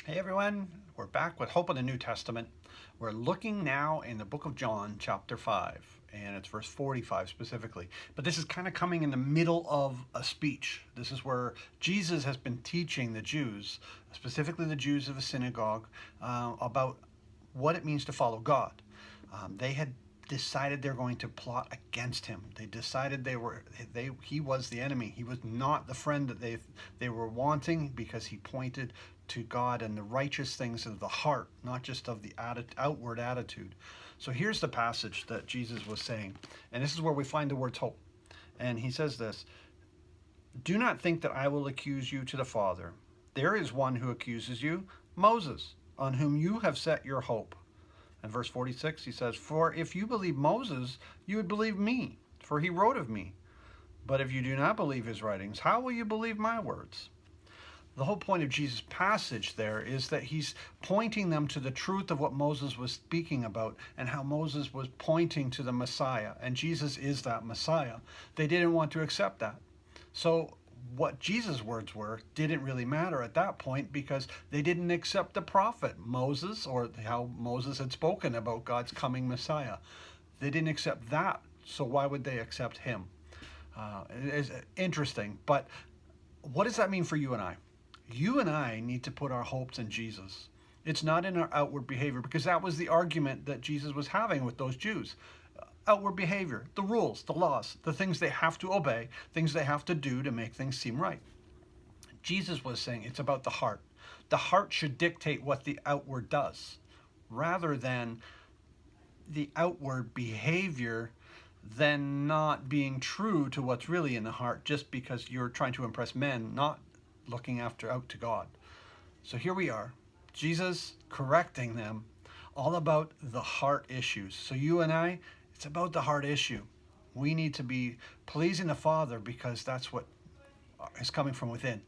Hey everyone, we're back with Hope in the New Testament. We're looking now in the book of John, chapter 5, and it's verse 45 specifically. But this is kind of coming in the middle of a speech. This is where Jesus has been teaching the Jews, specifically the Jews of the synagogue, about what it means to follow God. They had decided they're going to plot against him. They decided he was the enemy. He was not the friend that they were wanting, because he pointed to God and the righteous things of the heart, not just of the outward attitude. So here's the passage that Jesus was saying, and this is where we find the words hope. And he says this: "Do not think that I will accuse you to the Father. There is one who accuses you, Moses, on whom you have set your hope." And verse 46, he says, "For if you believe Moses, you would believe me, for he wrote of me. But if you do not believe his writings, how will you believe my words?" The whole point of Jesus' passage there is that he's pointing them to the truth of what Moses was speaking about, and how Moses was pointing to the Messiah, and Jesus is that Messiah. They didn't want to accept that. So what Jesus' words were didn't really matter at that point, because they didn't accept the prophet Moses, or how Moses had spoken about God's coming Messiah. They didn't accept that, so why would they accept him? It's interesting, but what does that mean for you and I? You and I need to put our hopes in Jesus. It's not in our outward behavior, because that was the argument that Jesus was having with those Jews. Outward behavior, the rules, the laws, the things they have to obey, things they have to do to make things seem right. Jesus was saying it's about the heart. The heart should dictate what the outward does, rather than the outward behavior then not being true to what's really in the heart, just because you're trying to impress men, not looking out to God. So here we are, Jesus correcting them all about the heart issues. So you and I, it's about the heart issue. We need to be pleasing the Father, because that's what is coming from within.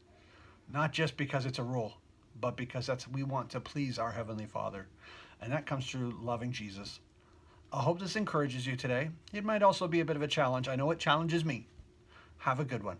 Not just because it's a rule, but because we want to please our Heavenly Father. And that comes through loving Jesus. I hope this encourages you today. It might also be a bit of a challenge. I know it challenges me. Have a good one.